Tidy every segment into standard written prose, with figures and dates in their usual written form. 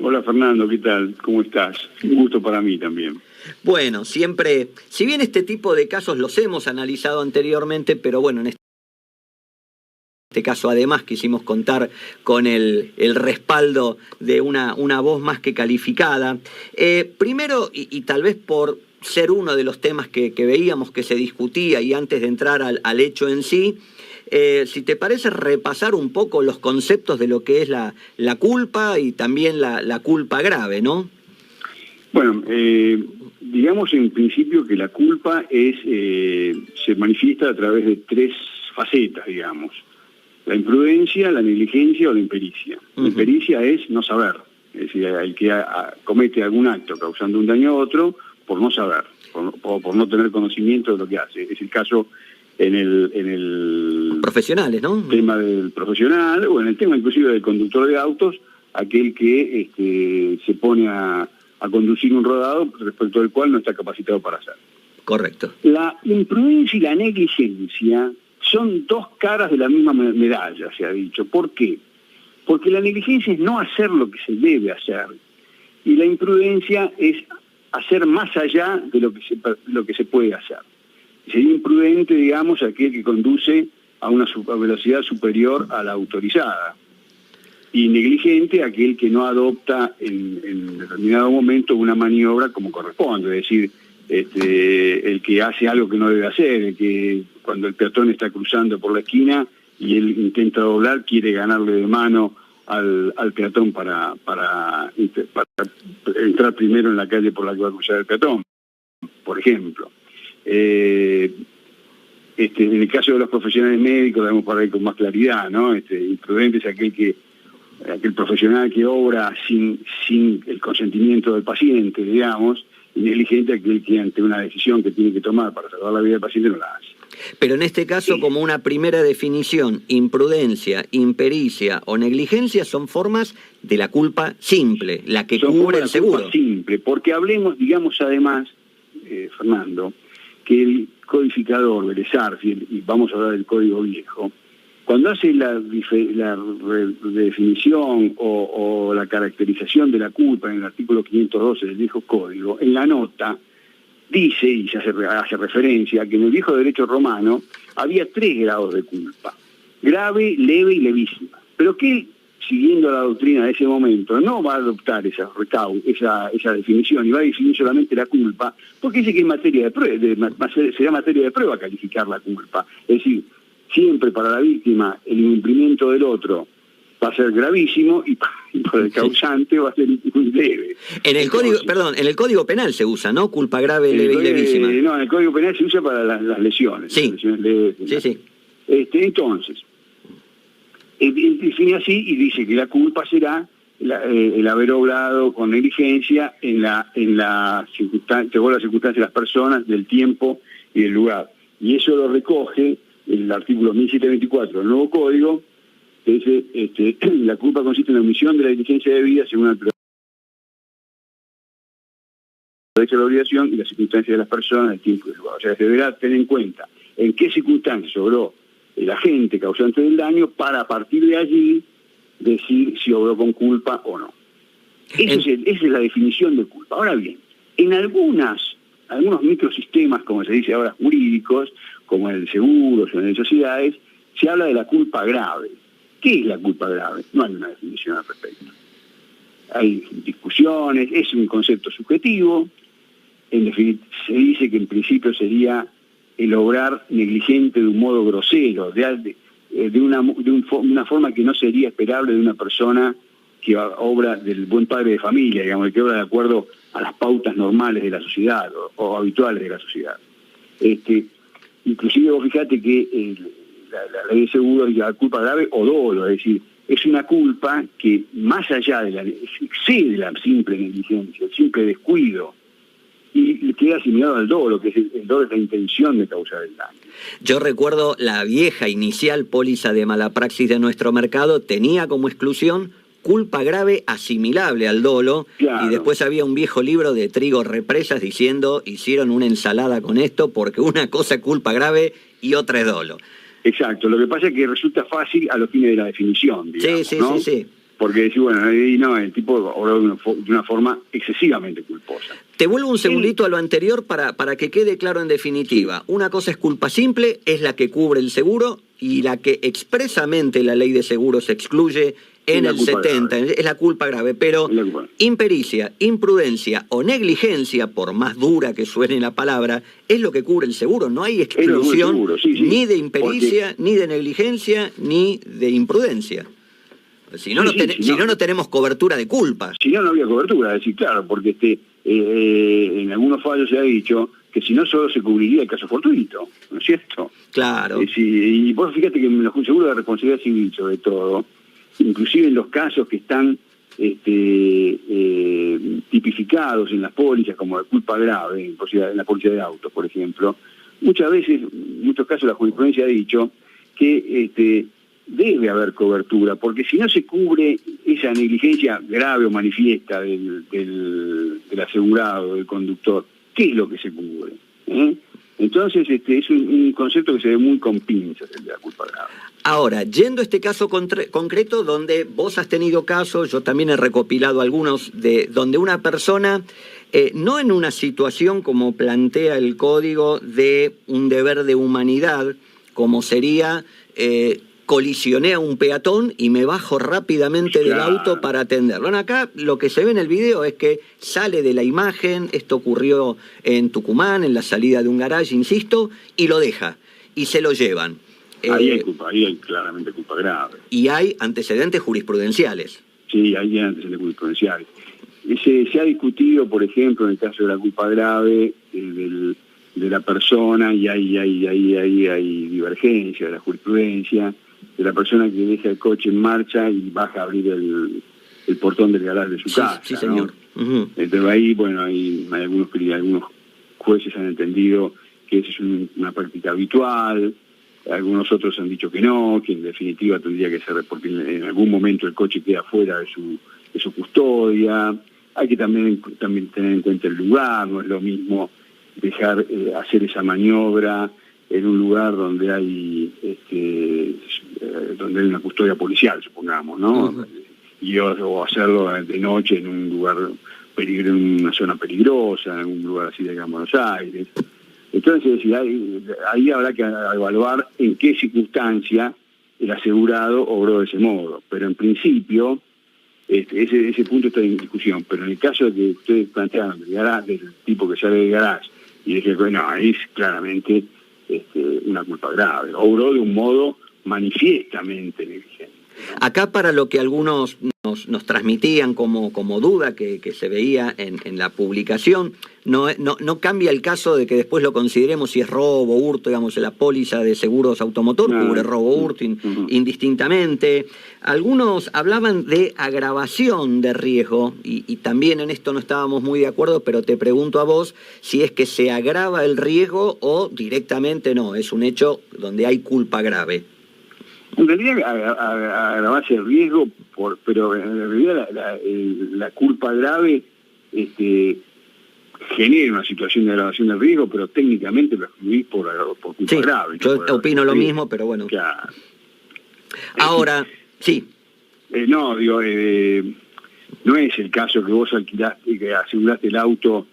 Hola Fernando, ¿qué tal? ¿Cómo estás? Un gusto para mí también. Bueno, siempre, si bien este tipo de casos los hemos analizado anteriormente, pero bueno, en este caso además quisimos contar con el respaldo de una voz más que calificada. Primero, y tal vez por ser uno de los temas que veíamos que se discutía y antes de entrar al hecho en sí, si te parece repasar un poco los conceptos de lo que es la culpa y también la culpa grave, ¿no? Bueno, digamos en principio que la culpa se manifiesta a través de tres facetas, digamos. La imprudencia, la negligencia o la impericia. La impericia es no saber, es decir, el que comete algún acto causando un daño a otro por no saber, por no tener conocimiento de lo que hace. Es el caso en el profesionales, ¿no? Tema del profesional o en el tema inclusive del conductor de autos, aquel que se pone a conducir un rodado respecto del cual no está capacitado para hacer. Correcto. La imprudencia y la negligencia son dos caras de la misma medalla, se ha dicho. ¿Por qué? Porque la negligencia es no hacer lo que se debe hacer y la imprudencia es hacer más allá de lo que se puede hacer. Sería imprudente, digamos, aquel que conduce a una velocidad superior a la autorizada. Y negligente aquel que no adopta en determinado momento una maniobra como corresponde, es decir, el que hace algo que no debe hacer, el que cuando el peatón está cruzando por la esquina y él intenta doblar, quiere ganarle de mano al peatón para entrar primero en la calle por la que va a cruzar el peatón, por ejemplo. En el caso de los profesionales médicos, debemos para ir con más claridad, ¿no? Imprudente es aquel profesional que obra sin el consentimiento del paciente, digamos, y negligente aquel que ante una decisión que tiene que tomar para salvar la vida del paciente no la hace. Pero en este caso, Sí, como una primera definición, imprudencia, impericia o negligencia son formas de la culpa simple, la que cubre el seguro. Culpa simple, porque hablemos, digamos además, Fernando, que el codificador, Vélez Sarsfield, y vamos a hablar del Código Viejo, cuando hace la definición o la caracterización de la culpa en el artículo 512 del viejo código, en la nota dice, y se hace referencia, que en el viejo derecho romano había 3 grados de culpa: grave, leve y levísima. Pero que él, siguiendo la doctrina de ese momento, no va a adoptar esa definición y va a definir solamente la culpa, porque dice que es materia de prueba, será materia de prueba calificar la culpa. Es decir, siempre para la víctima el incumplimiento del otro va a ser gravísimo y para el causante va a ser muy leve. En el Código Penal se usa, ¿no? Culpa grave, leve y levísima. No, en el Código Penal se usa para las lesiones. Sí, las lesiones leves, sí. Entonces, él define así y dice que la culpa será el haber obrado con negligencia en la circunstancia, según las circunstancias de las personas, del tiempo y del lugar. Y eso lo recoge el artículo 1724 del nuevo código, que dice la culpa consiste en la omisión de la diligencia debida según el derecho a la obligación y las circunstancias de las personas, el tiempo y el lugar. O sea, se deberá tener en cuenta en qué circunstancias obró el agente causante del daño para a partir de allí decir si obró con culpa o no. Esa es la definición de culpa. Ahora bien, en algunos microsistemas, como se dice ahora, jurídicos, como en el seguro o en las sociedades, se habla de la culpa grave. ¿Qué es la culpa grave? No hay una definición al respecto. Hay discusiones, es un concepto subjetivo. En definitiva, se dice que en principio sería el obrar negligente de un modo grosero, de una forma que no sería esperable de una persona que obra del buen padre de familia, digamos, que obra de acuerdo a las pautas normales de la sociedad o habituales de la sociedad. Inclusive vos fijate que la ley de seguro es la culpa grave o dolo, es decir, es una culpa que más allá excede la simple negligencia, el simple descuido, y queda asimilado al dolo, que es el dolo es la intención de causar el daño. Yo recuerdo la vieja inicial póliza de mala praxis de nuestro mercado, tenía como exclusión culpa grave asimilable al dolo, claro. Y después había un viejo libro de Trigo Represas diciendo, hicieron una ensalada con esto porque una cosa es culpa grave y otra es dolo. Exacto, lo que pasa es que resulta fácil a los fines de la definición, digamos, sí, ¿no? Sí. Porque decir, bueno, ahí no, el tipo obró de una forma excesivamente culposa. Te vuelvo un segundito a lo anterior para que quede claro en definitiva. Una cosa es culpa simple, es la que cubre el seguro, y la que expresamente la ley de seguros excluye en el 70, es la culpa grave. Pero impericia, imprudencia o negligencia, por más dura que suene la palabra, es lo que cubre el seguro. No hay exclusión seguro, sí. ni de impericia, ni de negligencia, ni de imprudencia. Si no, no tenemos cobertura de culpa. Si no, no había cobertura, es decir, claro, porque en algunos fallos se ha dicho que si no solo se cubriría el caso fortuito, ¿no es cierto? Claro. Y vos fíjate que en los seguros de responsabilidad civil, sobre todo, inclusive en los casos que están tipificados en las pólizas como de culpa grave, en la póliza de autos, por ejemplo, muchas veces, en muchos casos la jurisprudencia ha dicho que debe haber cobertura, porque si no se cubre esa negligencia grave o manifiesta del asegurado, del conductor, ¿qué es lo que se cubre? Entonces es un concepto que se ve muy con pinzas, el de la culpa grave. Ahora, yendo a este caso concreto, donde vos has tenido casos, yo también he recopilado algunos, donde una persona, no en una situación como plantea el código de un deber de humanidad, como sería colisioné a un peatón y me bajo rápidamente del auto para atenderlo. Bueno, acá lo que se ve en el video es que sale de la imagen, esto ocurrió en Tucumán, en la salida de un garage, insisto, y lo deja, y se lo llevan. Ahí hay claramente culpa grave. Y hay antecedentes jurisprudenciales. Sí, hay antecedentes jurisprudenciales. Se ha discutido, por ejemplo, en el caso de la culpa grave de la persona, y hay divergencia de la jurisprudencia, de la persona que deja el coche en marcha y baja a abrir el portón del garaje de su casa. Sí, señor. ¿No? Entonces ahí, bueno, hay algunos jueces han entendido que esa es una práctica habitual. Algunos otros han dicho que no, que en definitiva tendría que ser porque en algún momento el coche queda fuera de su custodia. Hay que también tener en cuenta el lugar, no es lo mismo dejar hacer esa maniobra en un lugar donde hay una custodia policial, supongamos, ¿no? O hacerlo de noche en un lugar, en una zona peligrosa, en un lugar así de Buenos Aires. Entonces, ahí habrá que evaluar en qué circunstancia el asegurado obró de ese modo. Pero en principio, ese punto está en discusión. Pero en el caso de que ustedes plantearon del tipo que sale del garage y dije, bueno, ahí es claramente una culpa grave. Obró de un modo manifiestamente negligente. Acá, para lo que algunos nos transmitían como duda que se veía en la publicación, no cambia el caso de que después lo consideremos si es robo, hurto, digamos, en la póliza de seguros automotor, cubre robo, hurto indistintamente. Algunos hablaban de agravación de riesgo, y también en esto no estábamos muy de acuerdo, pero te pregunto a vos si es que se agrava el riesgo o directamente no, es un hecho donde hay culpa grave. En realidad agravarse el riesgo, pero en realidad la culpa grave genera una situación de agravación del riesgo, pero técnicamente lo excluís por culpa grave. Yo opino lo mismo, pero bueno. Claro. Ahora, sí. No es el caso que vos alquilaste, que aseguraste el auto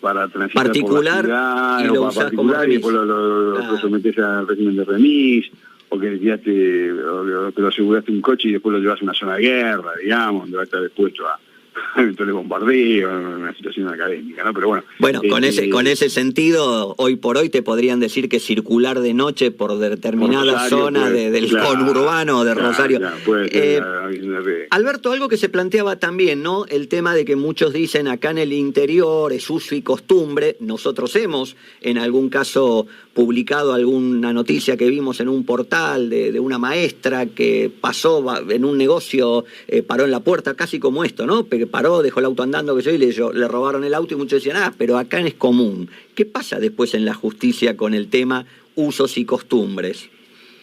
para transitar particular por la ciudad, y lo usás como remis. Y después lo sometés al régimen de remis, o que te lo aseguraste un coche y después lo llevas a una zona de guerra, digamos, donde va a estar expuesto a eventuales bombardeos, una situación académica, ¿no? Pero bueno, con ese sentido, hoy por hoy te podrían decir que circular de noche por determinada zona del conurbano de Rosario. Alberto, algo que se planteaba también, ¿no? El tema de que muchos dicen acá en el interior es uso y costumbre. Nosotros hemos, en algún caso, publicado alguna noticia que vimos en un portal de una maestra que pasó en un negocio, paró en la puerta, casi como esto, ¿no? Paró, dejó el auto andando, y le robaron el auto, y muchos decían, pero acá es común. ¿Qué pasa después en la justicia con el tema usos y costumbres?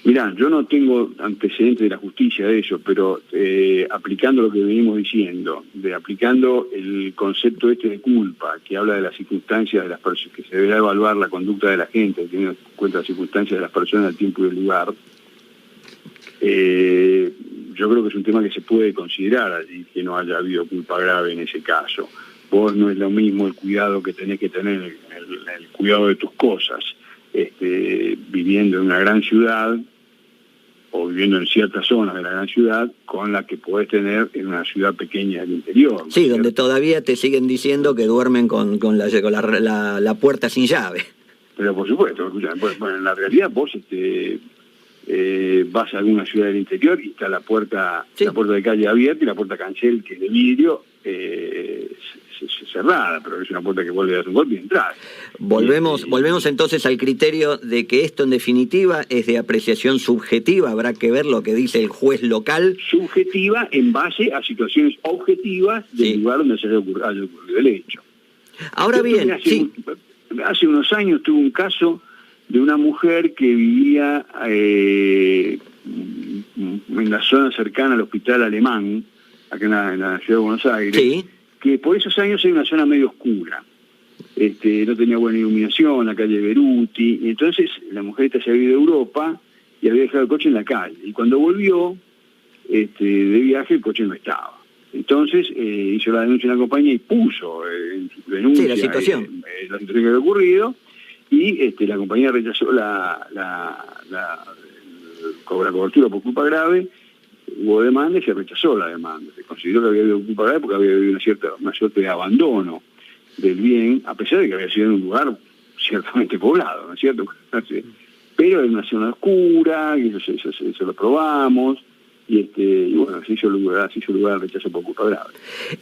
Mirá, yo no tengo antecedentes de la justicia de eso, pero aplicando lo que venimos diciendo, aplicando el concepto de culpa, que habla de las circunstancias de las personas, que se deberá evaluar la conducta de la gente, teniendo en cuenta las circunstancias de las personas, el tiempo y el lugar, Yo creo que es un tema que se puede considerar allí, que no haya habido culpa grave en ese caso. Vos no es lo mismo el cuidado que tenés que tener, el cuidado de tus cosas, viviendo en una gran ciudad o viviendo en ciertas zonas de la gran ciudad, con la que podés tener en una ciudad pequeña del interior. Sí, donde todavía te siguen diciendo que duermen con la puerta sin llave. Pero por supuesto, bueno, en la realidad vos vas a alguna ciudad del interior y está la puerta de calle abierta y la puerta cancel, que es de vidrio, cerrada, pero es una puerta que vuelve a dar un golpe y entrar. Volvemos entonces al criterio de que esto en definitiva es de apreciación subjetiva, habrá que ver lo que dice el juez local. Subjetiva en base a situaciones objetivas del lugar donde se haya ocurrido el hecho. Ahora bien, hace unos años tuve un caso de una mujer que vivía en la zona cercana al Hospital Alemán, acá en la ciudad de Buenos Aires, que por esos años era una zona medio oscura. No tenía buena iluminación, la calle Beruti, y entonces la mujer se había ido a Europa y había dejado el coche en la calle. Y cuando volvió de viaje, el coche no estaba. Entonces hizo la denuncia en la compañía y puso en su denuncia la situación que había ocurrido, y la compañía rechazó la cobertura por culpa grave. Hubo demanda y se rechazó la demanda. Se consideró que había habido culpa grave porque había habido una suerte de abandono del bien, a pesar de que había sido en un lugar ciertamente poblado, ¿no es cierto? Pero en una zona oscura, y eso lo probamos, y bueno, se hizo lugar al rechazo por culpa grave.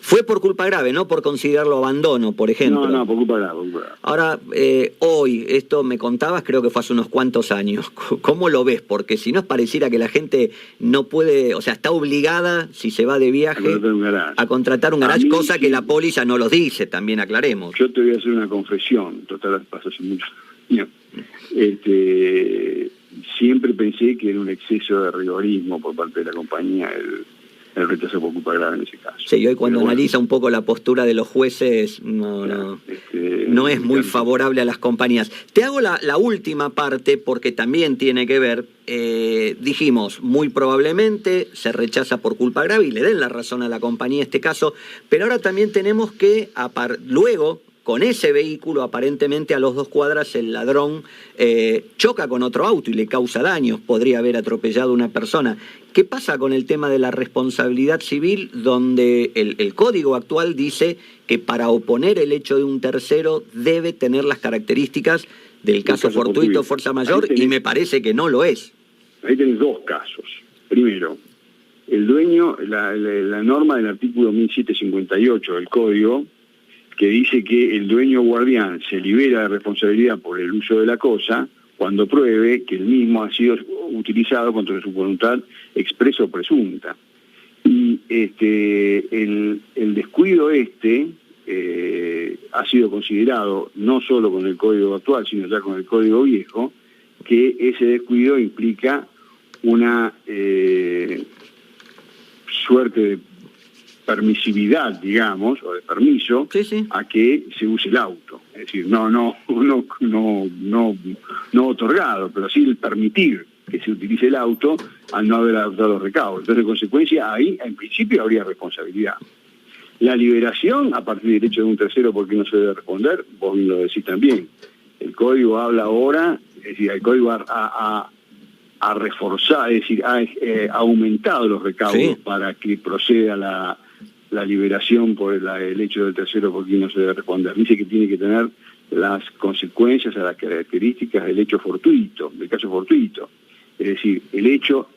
Fue por culpa grave, no por considerarlo abandono, por ejemplo. No, por culpa grave. Ahora, hoy, esto me contabas, creo que fue hace unos cuantos años. ¿Cómo lo ves? Porque si no pareciera que la gente no puede, o sea, está obligada, si se va de viaje, a contratar un garage, cosa que la póliza no lo dice, también aclaremos. Yo te voy a hacer una confesión, total, pasó hace muchos años. Siempre pensé que era un exceso de rigorismo por parte de la compañía el rechazo por culpa grave en ese caso. Sí, hoy cuando analiza un poco la postura de los jueces, no es muy favorable a las compañías. Te hago la última parte porque también tiene que ver, dijimos, muy probablemente se rechaza por culpa grave y le den la razón a la compañía en este caso, pero ahora también tenemos que, luego, con ese vehículo, aparentemente a 2 cuadras, el ladrón choca con otro auto y le causa daños, podría haber atropellado a una persona. ¿Qué pasa con el tema de la responsabilidad civil, donde el código actual dice que para oponer el hecho de un tercero debe tener las características del caso fortuito, fuerza mayor, y me parece que no lo es? Ahí tenés 2 casos. Primero, el dueño, la norma del artículo 1758 del código, que dice que el dueño guardián se libera de responsabilidad por el uso de la cosa cuando pruebe que el mismo ha sido utilizado contra su voluntad expresa o presunta. Y el descuido ha sido considerado, no solo con el código actual, sino ya con el código viejo, que ese descuido implica una suerte de permisividad, digamos, o de permiso, a que se use el auto. Es decir, no otorgado, pero sí el permitir que se utilice el auto al no haber adoptado los recaudos. Entonces, en consecuencia, ahí, en principio, habría responsabilidad. La liberación, a partir del hecho de un tercero, porque no se debe responder, vos bien lo decís también. El código habla ahora, es decir, el código ha reforzado, es decir, ha aumentado los recaudos para que proceda la liberación por el hecho del tercero por quien no se debe responder. Dice que tiene que tener las consecuencias a las características del hecho fortuito, del caso fortuito. Es decir, el hecho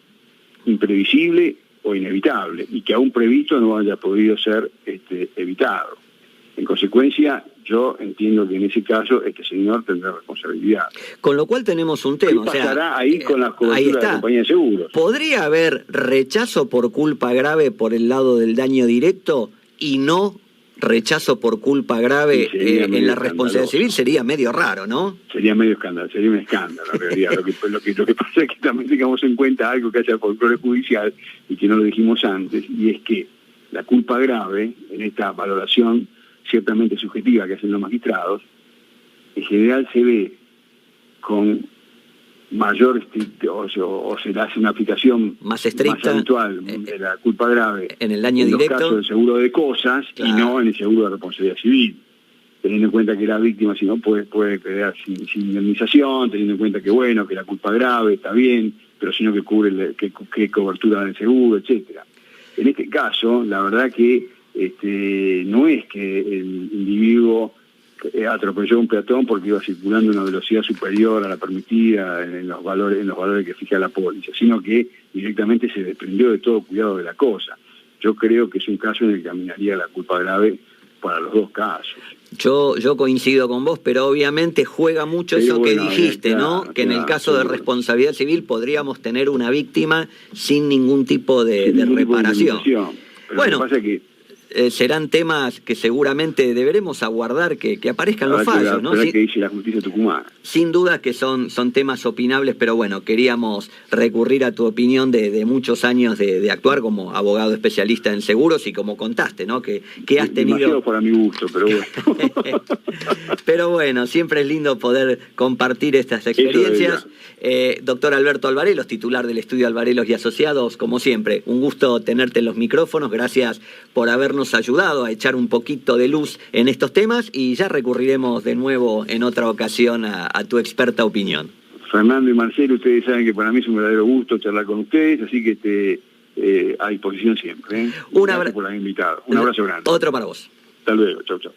imprevisible o inevitable, y que aún previsto no haya podido ser evitado. En consecuencia, yo entiendo que en ese caso este señor tendrá responsabilidad. Con lo cual tenemos un tema. ¿Qué pasará ahí con las coberturas de la compañía de seguros? ¿Podría haber rechazo por culpa grave por el lado del daño directo y no rechazo por culpa grave en la responsabilidad civil? Sería medio raro, ¿no? Sería medio escándalo, sería un escándalo en realidad. lo que pasa es que también tengamos en cuenta algo que hace el folclore judicial y que no lo dijimos antes, y es que la culpa grave, en esta valoración ciertamente subjetiva que hacen los magistrados, en general se ve con mayor o se le hace una aplicación más estricta, más habitual de la culpa grave en el daño directo, en los casos del seguro de cosas, claro, y no en el seguro de responsabilidad civil, teniendo en cuenta que la víctima si no puede quedar sin indemnización, teniendo en cuenta que bueno, que la culpa grave está bien, pero sino que cubre qué cobertura del seguro, etcétera. En este caso, la verdad que no es que el individuo atropelló a un peatón porque iba circulando a una velocidad superior a la permitida en los valores que fija la póliza, sino que directamente se desprendió de todo cuidado de la cosa. Yo creo que es un caso en el que caminaría la culpa grave para los dos casos. Yo coincido con vos, pero obviamente juega mucho eso que dijiste, claro, ¿no? Que en el caso de responsabilidad civil podríamos tener una víctima sin ningún tipo de reparación. Pero bueno, lo que pasa es que serán temas que seguramente deberemos aguardar que aparezcan los fallos, ¿no? Que dice la justicia tucumana. Sin duda que son temas opinables, pero bueno, queríamos recurrir a tu opinión de muchos años de actuar como abogado especialista en seguros y como contaste, ¿no? Que has tenido... Demasiado para mi gusto, pero bueno. Pero bueno, siempre es lindo poder compartir estas experiencias. Doctor Alberto Alvarelos, titular del estudio Alvarelos y Asociados, como siempre, un gusto tenerte en los micrófonos. Gracias por habernos ayudado a echar un poquito de luz en estos temas y ya recurriremos de nuevo en otra ocasión a tu experta opinión. Fernando y Marcelo, ustedes saben que para mí es un verdadero gusto charlar con ustedes, así que a disposición siempre. Gracias por haber invitado. Un abrazo grande. Otro para vos. Hasta luego. Chau, chau.